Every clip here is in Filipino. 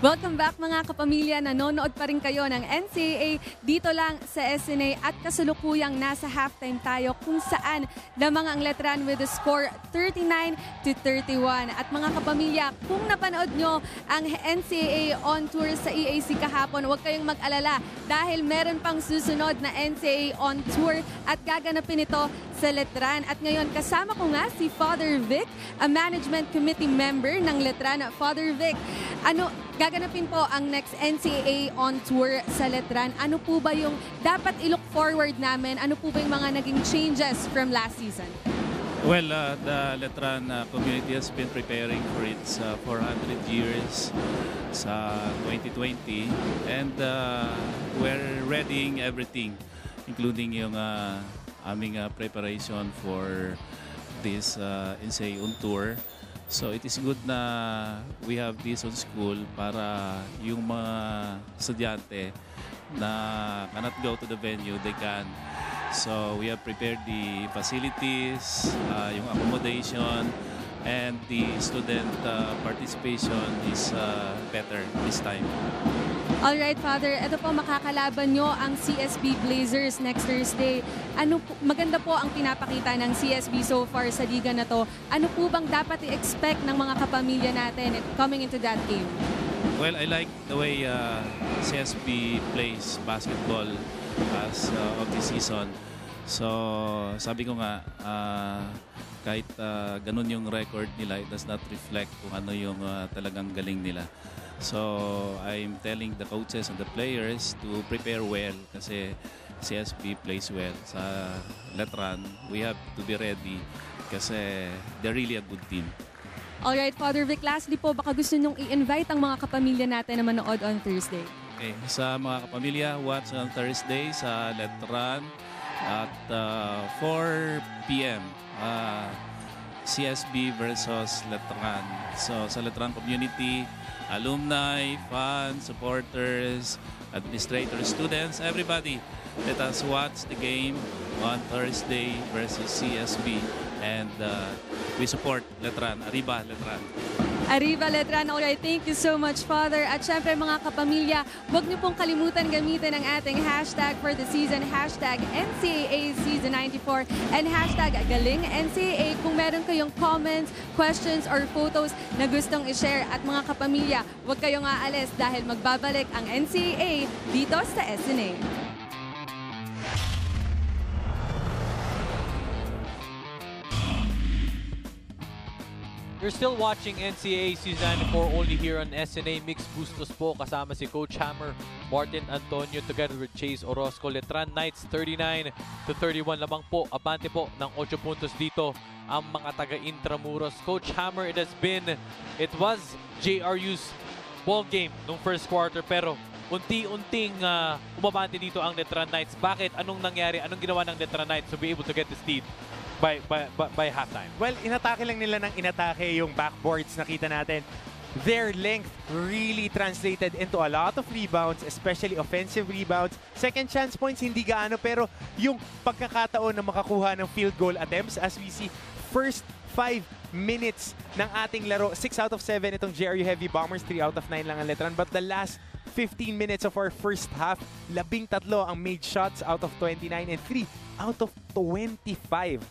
Welcome back mga kapamilya, nanonood pa rin kayo ng NCAA dito lang sa SNA at kasalukuyang nasa halftime tayo kung saan lamang ang Letran with the score 39-31. At mga kapamilya, kung napanood nyo ang NCAA on tour sa EAC kahapon, huwag kayong mag-alala dahil meron pang susunod na NCAA on tour at gaganapin ito sa Letran. At ngayon kasama ko nga si Father Vic, a management committee member ng Letran. Father Vic, gaganapin po ang next NCAA on tour sa Letran. Ano po ba yung dapat i-look forward namin? Ano po ba yung mga naging changes from last season? Well, the Letran community has been preparing for its 400 years sa 2020 and we're readying everything, including yung aming preparation for this NCAA on tour. So it is good na we have this on school para yung mga estudyante na cannot go to the venue, they can. So we have prepared the facilities, yung accommodation, and the student participation is better this time. Alright, Father. Ito po, makakalaban nyo ang CSB Blazers next Thursday. Maganda po ang pinapakita ng CSB so far sa liga na to. Ano po bang dapat i-expect ng mga kapamilya natin coming into that game? Well, I like the way CSB plays basketball as of this season. So, sabi ko nga, kahit ganun yung record nila, it does not reflect kung ano yung talagang galing nila. So, I'm telling the coaches and the players to prepare well kasi CSB plays well. Sa Letran, we have to be ready kasi they're really a good team. Alright, Father Vic, lastly po, baka gusto nyong i-invite ang mga kapamilya natin na manood on Thursday. Okay, sa mga kapamilya, watch on Thursday sa Letran at 4 p.m. CSB versus Letran. So, sa Letran community, alumni, fans, supporters, administrators, students, everybody, let us watch the game on Thursday versus CSB. And we support Letran. Arriba, Letran. Arriba, Letran. Alright, thank you so much, Father. At syempre, mga kapamilya, huwag niyo pong kalimutan gamitin ang ating hashtag for the season, hashtag NCAA Season 94, and hashtag Galing NCAA kung meron kayong comments, questions, or photos na gustong i-share. At mga kapamilya, huwag kayong aalis dahil magbabalik ang NCAA dito sa SNA. You're still watching NCAA Season 94 only here on SNA Mix Bustos po kasama si Coach Hammer, Martin Antonio together with Chase Orozco. Letran Knights 39-31 lamang po. Abante po ng 8 puntos dito ang mga taga Intramuros. Coach Hammer, it was JRU's ball game nung first quarter pero unti-unting umabante dito ang Letran Knights. Bakit? Anong nangyari? Anong ginawa ng Letran Knights to be able to get this lead by halftime? Well, inatake lang nila ng inatake yung backboards. Nakita natin, their length really translated into a lot of rebounds, especially offensive rebounds. Second chance points, hindi gaano, pero yung pagkakataon na makakuha ng field goal attempts, as we see, first 5 minutes ng ating laro, 6 out of 7 itong JRU Heavy Bombers, 3 out of 9 lang ang Letran. But the last 15 minutes of our first half, 13 ang made shots out of 29 and 3 out of 25.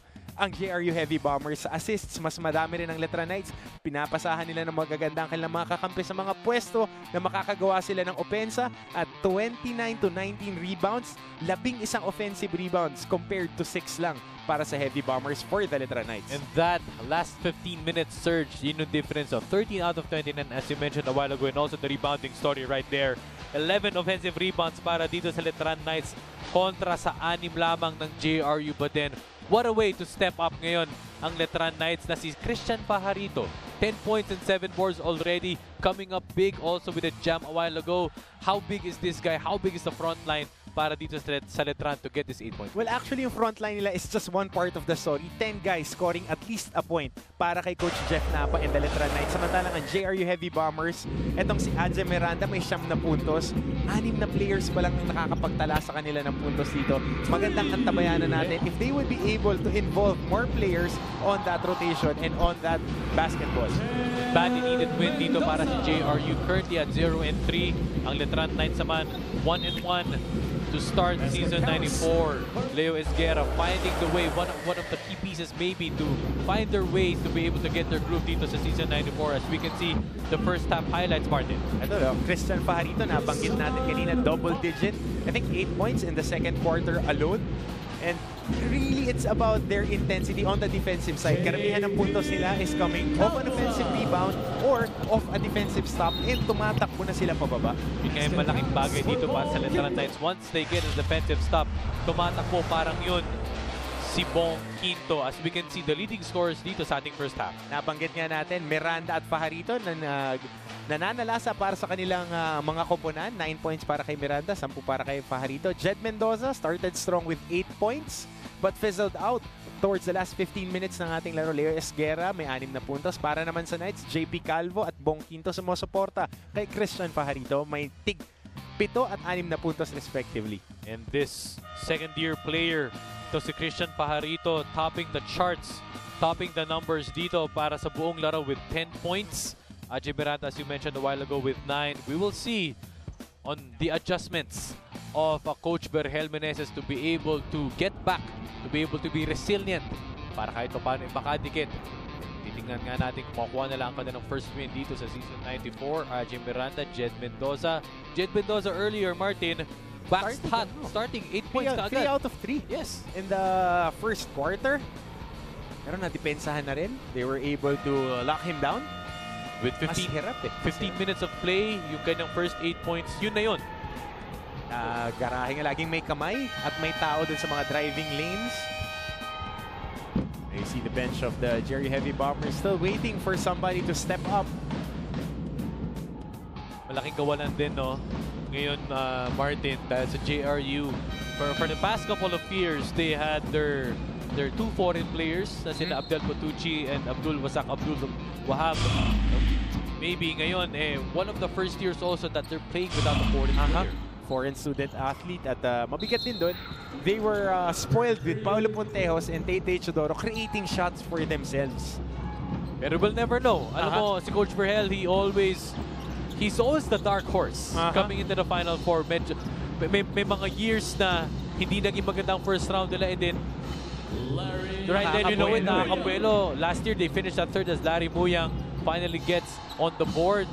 Ang JRU Heavy Bombers. Sa assists, mas madami rin ang Letran Knights. Pinapasahan nila ng magaganda ang kanilang mga kakampi sa mga pwesto na makakagawa sila ng opensa at 29-19 rebounds, 11 offensive rebounds compared to 6 lang para sa Heavy Bombers for the Letran Knights. And that last 15 minutes surge, yun yung difference of 13 out of 29 as you mentioned a while ago, and also the rebounding story right there. 11 offensive rebounds para dito sa Letran Knights kontra sa 6 lamang ng JRU. But then, what a way to step up ngayon ang Letran Knights na si Christian Pajarito. 10 points and 7 boards already, coming up big also with a jam a while ago. How big is this guy? How big is the front line para dito sa Letran to get this 8 points. Well, actually, yung front line nila is just one part of the story. 10 guys scoring at least a point para kay Coach Jeff Napa and the Letran Knights. Samantalang ang JRU Heavy Bombers, etong si Adje Miranda may 9 na puntos. 6 na players pa lang nakakapagtala sa kanila ng puntos dito. Magandang antabayanan natin if they would be able to involve more players on that rotation and on that basketball. Badly needed win dito para si JRU, currently at 0-3. Ang Letran Knights naman 1-1 to start season 94. Leo Esguerra finding the way, one of the key pieces maybe to find their ways to be able to get their groove dito sa season 94. As we can see the first half highlights, Martin. Ito, Christian Pajarito, nabanggit natin kanina, double digit. I think 8 points in the second quarter alone. And really, it's about their intensity on the defensive side. Karamihan ng puntos nila is coming off an offensive rebound or off a defensive stop and tumatakbo na sila pababa. Yun nga yung malaking bagay dito para sa Letran Knights. Once they get a defensive stop, tumatakbo parang yun si Bong Quinto. As we can see, the leading scorers dito sa ating first half. Nabanggit nga natin, Miranda at Pajarito na nananalasa para sa kanilang mga koponan. 9 points para kay Miranda, 10 para kay Pajarito. Jed Mendoza started strong with 8 points but fizzled out towards the last 15 minutes ng ating laro. Leo Esguerra may 6 na puntos. Para naman sa Knights, JP Calvo at Bong Quinto sumusuporta kay Christian Pajarito. May 7 at 6 na puntos respectively. And this second-year player, to si Christian Pajarito, topping the charts, topping the numbers dito para sa buong laro with 10 points. Adje Miranda, as you mentioned a while ago, with 9. We will see on the adjustments of Coach Berhel Meneses to be able to get back, to be able to be resilient para kahit paano makadikit. Titingnan nga natin kung makuha na lang kanilang first win dito sa season 94. Adje Miranda, Jed Mendoza. Jed Mendoza earlier, Martin, back starting 8 points ka agad. 3 out of 3. Yes. In the first quarter. Pero nadepensahan na rin. They were able to lock him down. With 15 minutes of play, yung kanyang first 8 points, yun na yun. Garahe nga laging may kamay at may tao dun sa mga driving lanes. You see the bench of the JRU Heavy Bombers still waiting for somebody to step up. Malaking kawalan din, no? Ngayon, Martin, dahil sa JRU, for the past couple of years, they had their 2 foreign players, na sina Abdel Botucci and Abdul Wasak Abdul Wahab. Maybe ngayon, one of the first years also that they're playing without a foreign player. Foreign student athlete at mabigat din doon. They were spoiled with Paulo Pontejos and Tete Chodoro creating shots for themselves. Pero we'll never know. Alam mo, si Coach Berhel, he's always the dark horse coming into the Final Four. Medyo, may mga years na hindi naging magandang first round nila, and then right then, you know it, nakakabuelo. Last year, they finished at third as Larry Muyang finally gets on the board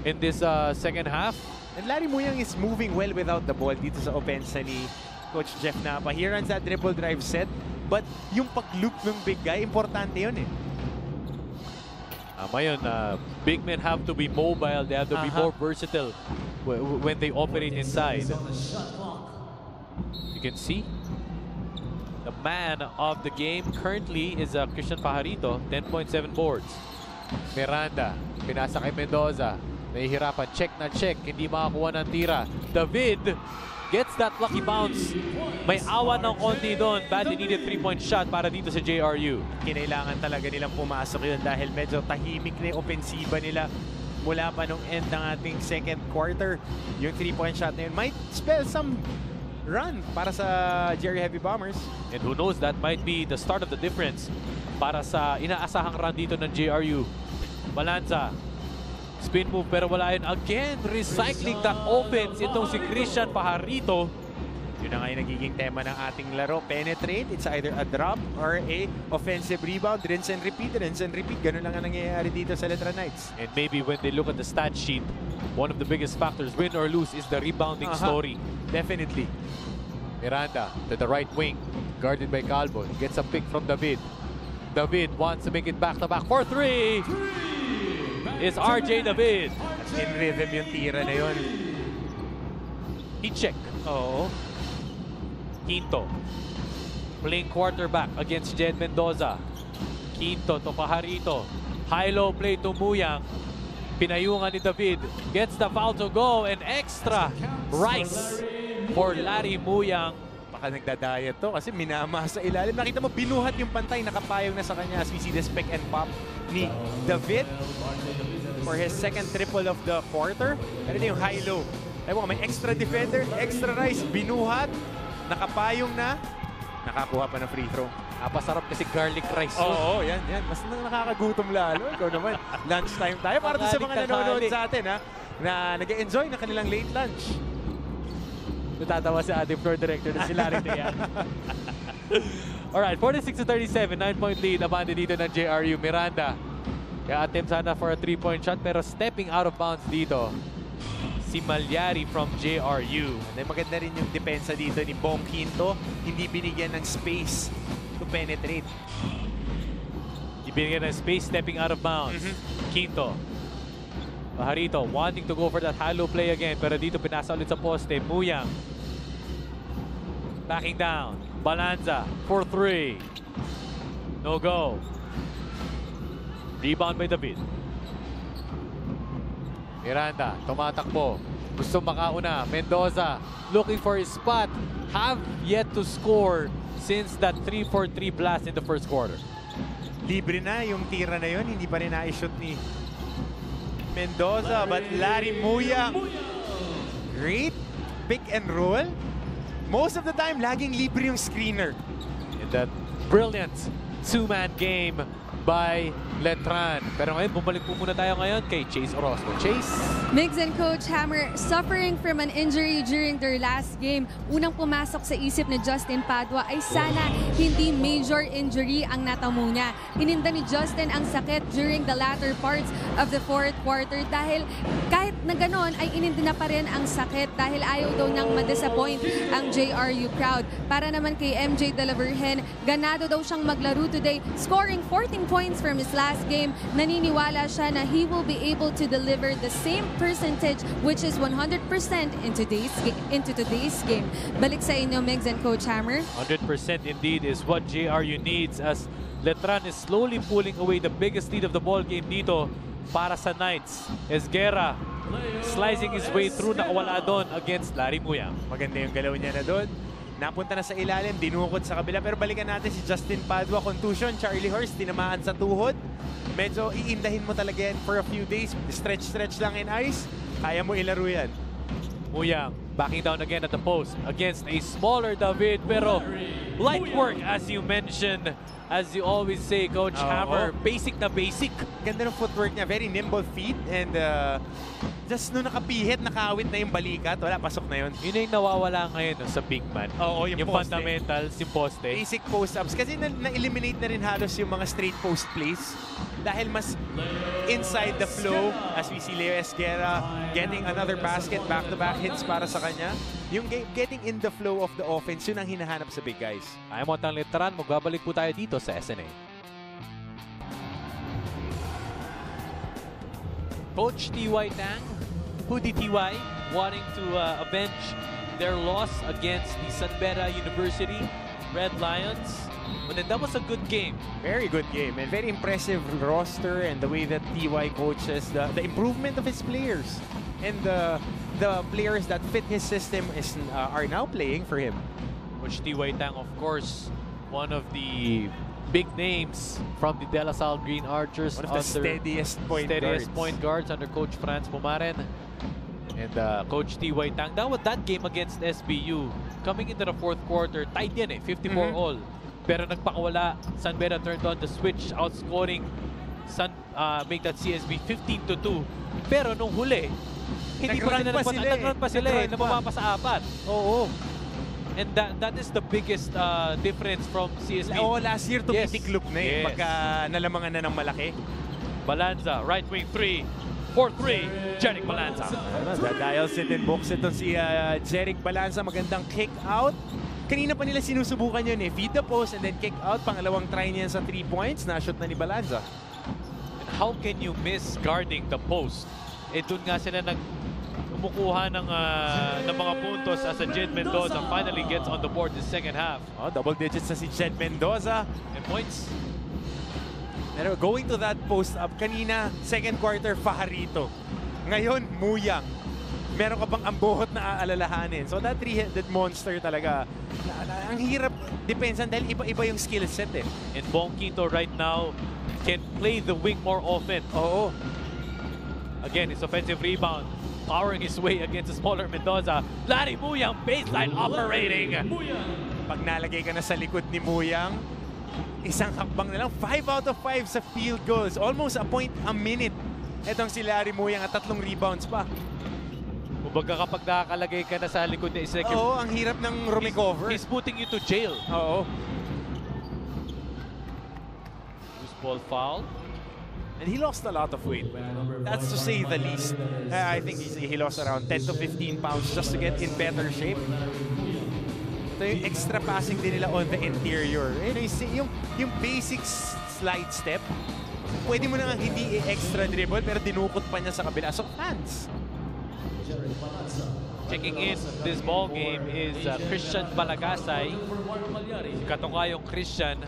in this second half. And Larry Muyang is moving well without the ball dito sa offense ni Coach Jeff Napa. He runs that dribble drive set, but yung pag-loop ng big guy, importante yun eh. Ngayon, big men have to be mobile. They have to be more versatile when they operate inside. You can see the man of the game currently is Christian Pajarito, 10.7 boards. Miranda, pinasa kay Mendoza. Nahihirapan, check na check, hindi makakuha ng tira. David gets that lucky bounce. May awa ng konti doon. Badly needed 3-point shot para dito sa JRU. Kinailangan talaga nilang pumasok yun dahil medyo tahimik na yung opensiba nila mula pa nung end ng ating second quarter. Yung 3-point shot na yun might spell some run para sa JRU Heavy Bombers. And who knows, that might be the start of the difference para sa inaasahang run dito ng JRU. Balanza. Spin move pero wala yun. Again, recycling that offense itong si Christian Pajarito. Yun na nga yung nagiging tema ng ating laro. Penetrate, it's either a drop or a offensive rebound. Rinse and repeat, rinse and repeat. Ganun lang ang nangyayari dito sa Letran Knights. And maybe when they look at the stat sheet, one of the biggest factors, win or lose, is the rebounding story. Definitely. Miranda to the right wing, guarded by Calvo. Gets a pick from David. David wants to make it back-to-back for 3. Is RJ David. In rhythm yung tira na yun. Heat check. Oo. Quinto. Playing quarterback against Jed Mendoza. Quinto to Pajarito. High-low play to Muyang. Pinayungan ni David. Gets the foul to go and extra. Rice for Larry Muyang. Baka nagda-diet to kasi minama sa ilalim. Nakita mo, binuhat yung pantay, nakapayong na sa kanya as we see this pick and pop ni David for his second triple of the quarter. Pero yung high-low. Ay mo, may extra defender, extra rise, binuhat, nakapayong na, nakakuha pa ng free throw. Napasarap kasi garlic rice. Oo, yan. Mas nakakagutom lalo. Ikaw naman, lunchtime tayo. Para doon sa mga nanonood sa atin, ha, na nag-enjoy na kanilang late lunch. Natatawa si ating floor director na si Larry Dayan. Alright, 46-37, 9-point lead. Abante dito ng JRU. Miranda. Kaya attempt sana for a 3-point shot pero stepping out of bounds dito si Malyari from JRU. And maganda rin yung depensa dito ni Bong Quinto. Hindi binigyan ng space to penetrate. Ibinigyan ng space, stepping out of bounds. Quinto. Pajarito wanting to go for that high-low play again. Pero dito pinasa ulit sa poste. Muyang. Backing down. Balanza for 3. No go. Rebound by David. Miranda, tumatakbo. Gusto makauna. Mendoza looking for his spot. Have yet to score since that 3-for-3 blast in the first quarter. Libre na yung tira na yun. Hindi pa rin na-shoot ni Mendoza. But Larry Muyang, great pick and roll. Most of the time, laging libre yung screener. In that brilliant two-man game by Letran. Pero ngayon, bumalik po muna tayo ngayon kay Chase Orozco. Chase? Migs and Coach Hammer suffering from an injury during their last game. Unang pumasok sa isip ni Justin Padua ay sana hindi major injury ang natamo niya. Hininda ni Justin ang sakit during the latter parts of the fourth quarter dahil kahit na ganon ay ininda na pa rin ang sakit dahil ayaw daw nang ma-disappoint ang JRU crowd. Para naman kay MJ De La Virgen, ganado daw siyang maglaro today, scoring 14 points from his last game. Naniniwala siya na he will be able to deliver the same percentage which is 100% in today's game. Balik sa inyo, Migs and Coach Hammer. 100% indeed is what JRU needs as Letran is slowly pulling away the biggest lead of the ball game dito para sa Knights. Esguerra slicing his way through, nakawala doon against Larry Muyang. Maganda yung galaw niya na doon. Napunta na sa ilalim, dinukot sa kabila. Pero balikan natin si Justin Padua. Contusion, Charlie Hurst, tinamaan sa tuhod. Medyo iindahin mo talaga yan for a few days. Stretch lang in ice. Kaya mo ilaro yan. Muyang backing down again at the post against a smaller David. Pero light work as you mentioned. As you always say, Coach Hammer, basic na basic. Ganda ng footwork niya. Very nimble feet. And just nung nakapihit, nakawit na yung balikat. Wala, pasok na yun. Yun yung nawawala ngayon sa big man. Oo, yung poste. Fundamentals, yung poste. Basic post-ups. Kasi na-eliminate na rin halos yung mga straight post plays. Dahil mas inside the flow. As we see Leo Esguerra getting another basket, back-to-back hits para sa kanya. Yung getting in the flow of the offense, yun ang hinahanap sa big guys. Ayaw mo tang Letran, magbabalik po tayo dito sa SNA. Coach T.Y. Tang, Hoodie T.Y. wanting to avenge their loss against the San Beda University Red Lions. But then that was a good game. Very good game and very impressive roster and the way that T.Y. coaches, the improvement of his players and the players that fit his system are now playing for him. Coach T.Y. Tang, of course, one of the big names from the De La Salle Green Archers. One of the steadiest point guards under Coach Franz Pumaren. And Coach T.Y. Tang, that game against SBU, coming into the fourth quarter, tight yan eh, 54 all. Pero nagpakawala, San Beda turned on the switch, outscoring make that CSB 15-2. Pero nung huli, hindi pa sila nag-run pa sila eh, na bumapa sa 4. Oo. And that is the biggest difference from CSB. Oo, last year tumitiklop na eh, pagka nalamangan na ng malaki. Balanza, right wing 3. 4-3, Jeric Balanza. Dial sit and box ito si Jeric Balanza. Magandang kick out. Kanina pa nila sinusubukan yun eh. Feed the post and then kick out. Pangalawang try niya sa 3 points. Na-shoot na ni Balanza. And how can you miss guarding the post? Eh dun nga sila kumukuha ng mga puntos as a Jed Mendoza finally gets on the board the second half. Oh, double digits na si Jed Mendoza. And points. Pero going to that post up, kanina, second quarter, Fajarito. Ngayon, Muyang. meron ka pang ambuhot na aalalahanin. So that three-headed monster talaga, ang hirap depensan dahil iba-iba yung skill set eh. And Bong Quinto right now can play the wing more often. Oo. Again, his offensive rebound, powering his way against a smaller Mendoza. Larry Muyang, baseline operating. Pag nalagay ka na sa likod ni Muyang, isang hakbang na lang, 5 out of 5 sa field goals. Almost a point a minute. Etong si Larry Muyang at 3 rebounds pa. Kumbaga kapag nakakalagay ka na sa likod ni Isaac, Oo, ang hirap ng rumecover. he's putting you to jail. Oo. Loose ball foul. And he lost a lot of weight. That's to say the least. I think he lost around 10 to 15 pounds just to get in better shape. Ito yung extra passing din nila on the interior. Yung basic slide step, pwede mo na nga hindi extra dribble pero dinukot pa niya sa kabila. So, hands. Checking in this ball game is Christian Balagasay. Katokayong Christian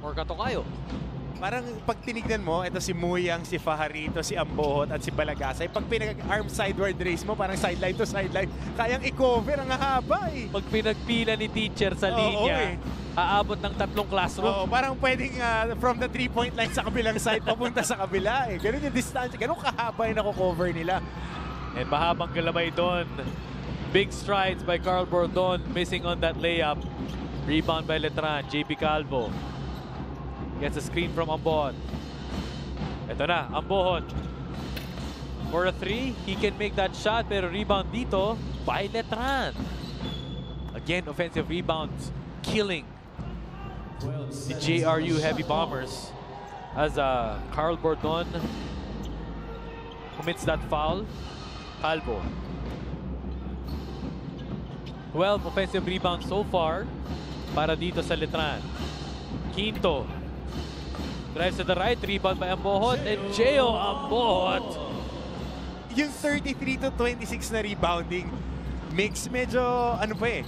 or Katokayo. Parang pag tinignan mo, ito si Muyang, si Fajarito, si Ambohot at si Balagasay. Pag pinag-arm sideward race mo, parang sideline to sideline, kayang i-cover ang haba eh. Pag pinagpila ni teacher sa linya, aabot ng 3 classroom. Oo, parang pwedeng from the 3-point line sa kabilang side papunta sa kabila eh. Ganun yung distance, ganun kahaba yung nakukover nila. And mahabang galabay doon. Big strides by Carl Bordon, missing on that layup. Rebound by Letran, JP Calvo. Gets a screen from Ambohot. Ito na, Ambohot. For a 3, he can make that shot, pero rebound dito by Letran. Again, offensive rebounds, killing the JRU Heavy Bombers as Carl Bordon commits that foul. Calvo. 12 offensive rebounds so far para dito sa Letran. Quinto drives to the right, rebound by Ambohot, and Geo Ambohot. Yung 33 to 26 na rebounding mix, medyo ano pa eh,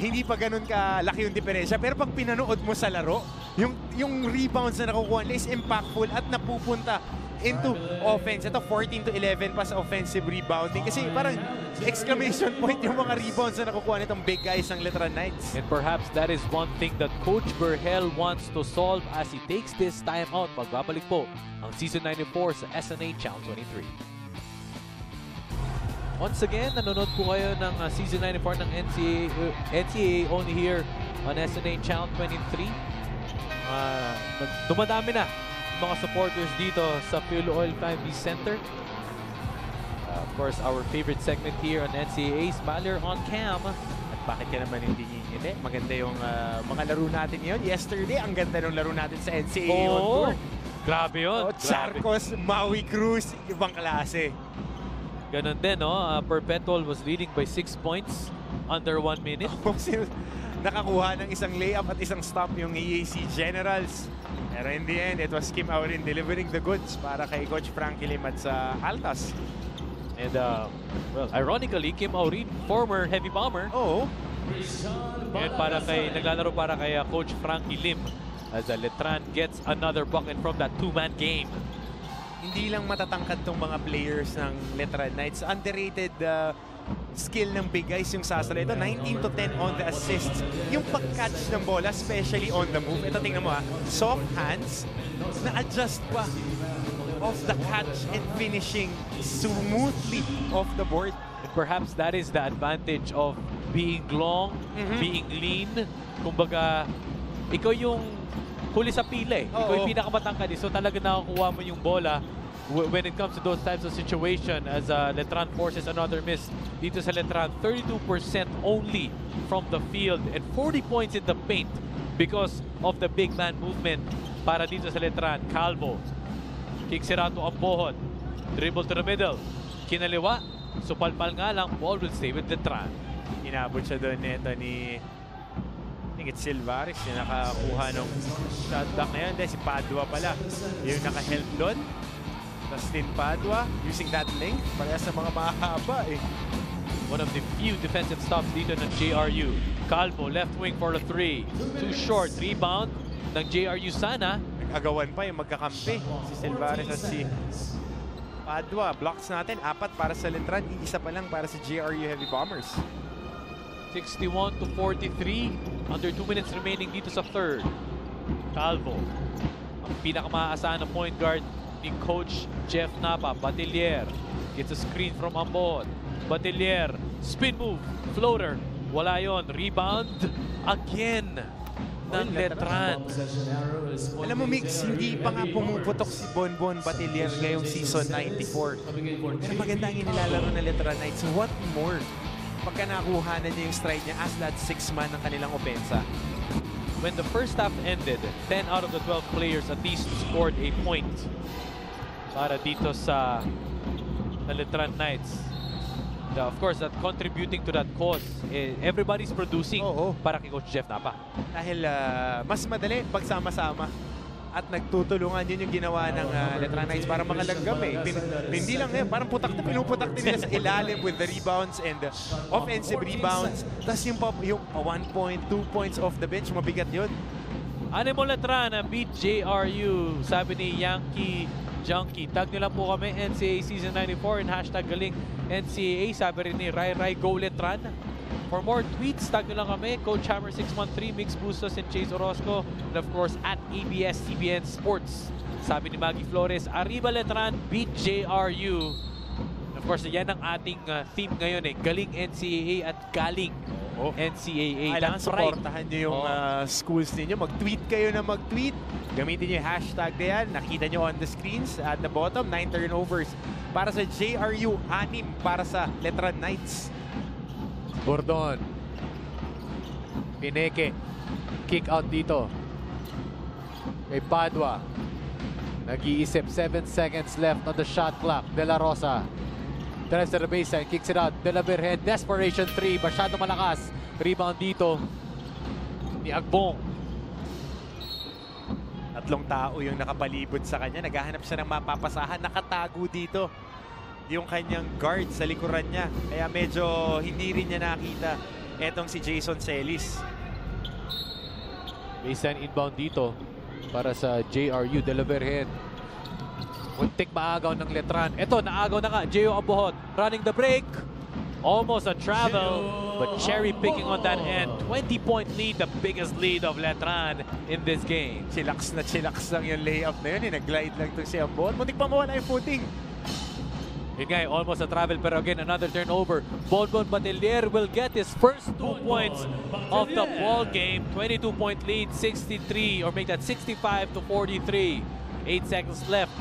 hindi pa ganun kalaki yung diferensya. Pero pag pinanood mo sa laro, yung rebounds na nakukuha nila is impactful at napupunta into offense. Ito 14 to 11 pa sa offensive rebounding. Kasi parang exclamation point yung mga rebounds na nakukuha nitong big guys ng Letran Knights. And perhaps that is one thing that Coach Berhel wants to solve as he takes this time out. Pagbabalik po ang Season 94 sa SNA Channel 23. Once again, nanonood po kayo ng Season 94 ng NCAA only here on SNA Channel 23. Dumadami na mga supporters dito sa Fuel Oil Family Center. Of course, our favorite segment here on NCAA, Smiler on Cam. At bakit ka naman hindi ngingiti? Maganda yung mga laro natin ngayon. Yesterday, ang ganda ng laro natin sa NCAA on tour. Grabe yun. Charcos, Maui Cruz, ibang klase. Ganon din, no? Perpetual was leading by 6 points under 1 minute. Nakakuha ng isang layup at isang stop yung EAC Generals. Pero in the end, it was Kim Aurin delivering the goods para kay Coach Frankie Lim at sa Altas. And, well, ironically, Kim Aurin, former heavy bomber. Oo. And naglalaro para kay Coach Frankie Lim as Letran gets another bucket from that two-man game. Hindi lang matatangkad tong mga players ng Letran Knights. Underrated skill ng big guys yung sasala. Ito, 19 to 10 on the assists. Yung pag-catch ng bola, especially on the move. Ito, tingnan mo soft hands, na-adjust pa off the catch and finishing smoothly off the board. And perhaps that is the advantage of being long, being lean. Kumbaga, ikaw yung huli sa pila eh. Ikaw yung pinakamatangkad. So talaga nakakuha mo yung bola when it comes to those types of situation as Letran forces another miss dito sa Letran. 32% only from the field and 40 points in the paint because of the big man movement para dito sa Letran. Calvo kicks it out to Ambohot, dribble to the middle, kinaliwa, supalpal nga lang, ball will stay with Letran. Inabot siya doon nito ni I think it's Silvares yung nakakuha ng shot block na yun. Si Padua pala yung naka-help doon. Dustin Padua using that length para sa mga mahaba eh. One of the few defensive stops dito ng JRU. Calvo left wing for a 3. Too short. Rebound ng JRU sana. Nag-agawan pa yung magkakampi. Si Silvares at si Padua, blocks natin. 4 para sa Letran, isa pa lang para sa JRU Heavy Bombers. 61-43. Under 2 minutes remaining dito sa third. Calvo. Ang pinakamaasahan na point guard ni Coach Jeff Napa. Batilier gets a screen from Ambon. Batilier, spin move, floater. Wala yon. Rebound again ng Letran. Alam mo, Mix, hindi pa nga pumuputok si Bonbon Batilier ngayong season 94. Pero maganda ang inilalaro ng Letran Knights. What more? Pagka nakuha na niya yung stride niya as that 6-man ng kanilang opensa. When the first half ended, 10 out of the 12 players at least scored a point para dito sa Letran Knights. Of course, that contributing to that cause, everybody's producing para kay Coach Jeff Napa. Dahil mas madali pagsama-sama at nagtutulungan, yun yung ginawa ng Letran Knights para makalanggam eh. Hindi lang ngayon, parang putak na pinuputak din nila sa ilalim with the rebounds and offensive rebounds. Tapos yung 1 point, 2 points off the bench, mabigat yun. Animo Letran beat JRU, sabi ni Yankee Junkie. Tag nyo lang po kami, NCAA Season 94 and hashtag galing NCAA. Sabi rin ni Rai Rai Go Letran. For more tweets, tag nyo lang kami, Coach Hammer 613, Mix Bustos and Chase Orozco. And of course, at ABS-CBN Sports. Sabi ni Maggie Flores, Arriba Letran, beat JRU. And of course, yan ang ating theme ngayon eh. Galing NCAA at galing NCAA. Kailangan supportahan nyo yung schools ninyo. Mag-tweet kayo na mag-tweet. Gamitin nyo yung hashtag na yan. Nakita nyo on the screens at the bottom. 9 turnovers para sa JRU, 6 para sa Letran Knights. Bordon. Pineke. Kick out dito. Kay Padua. Nag-iisip. 7 seconds left on the shot clock. De La Rosa. Drives to the baseline. Kicks it out. De La Virgen. Desperation 3. Masyado malakas. Rebound dito ni Agbong. Tatlong tao yung nakapalibot sa kanya. Naghahanap siya ng mapapasahan. Nakatago dito yung kanyang guard sa likuran niya. Kaya medyo hindi rin niya nakita etong si Jason Celis. Baseline inbound dito para sa JRU. De La Virgen. Muntik maagaw ng Letran. Ito, naagaw na nga. Gio Abuhot running the break. Almost a travel, but cherry picking on that end. 20-point lead, the biggest lead of Letran in this game. Chillax lang yung layup na yun. Nag-glide lang itong si Ambon. Muntik pa mawala yung footing. Yun nga, almost a travel, pero again, another turnover. Bonbon Batilier will get his first 2 points of the ball game. 22-point lead, 63, or make that 65-43. 8 seconds left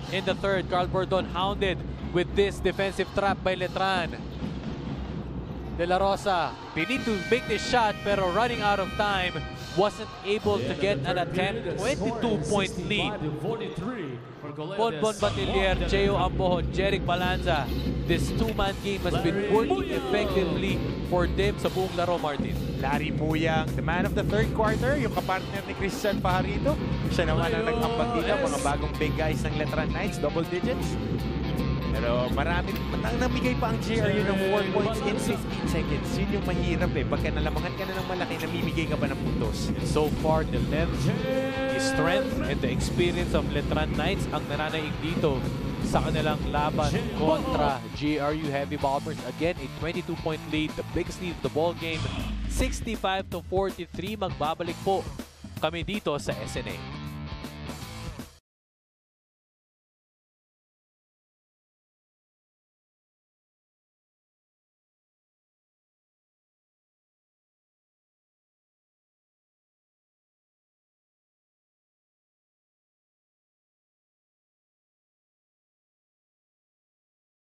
in the third. Carl Bordon hounded with this defensive trap by Letran. De La Rosa, they need to make this shot, pero running out of time, wasn't able to get an attempt. 22-point lead. Bonbon Batilier, Geo Ambohon, Jeric Balanza. This two-man game has been working effectively for them sa buong laro, Martin. Larry Muyang, the man of the third quarter, yung kapartner ni Christian Pajarito. Siya naman ang nag-ambag dito, mga bagong big guys ng Letran Knights, double digits. Pero marami, namigay pa ang JRU ng 4 points in 15 seconds. Yun yung mahirap eh. Pagka nalamangan ka na ng malaki, namimigay ka pa ng puntos. And so far, the length, the strength, and the experience of Letran Knights ang nananaig dito sa kanilang laban kontra JRU Heavy Bombers. Again, a 22-point lead, the biggest lead of the ball game. 65-43, magbabalik po kami dito sa SNA.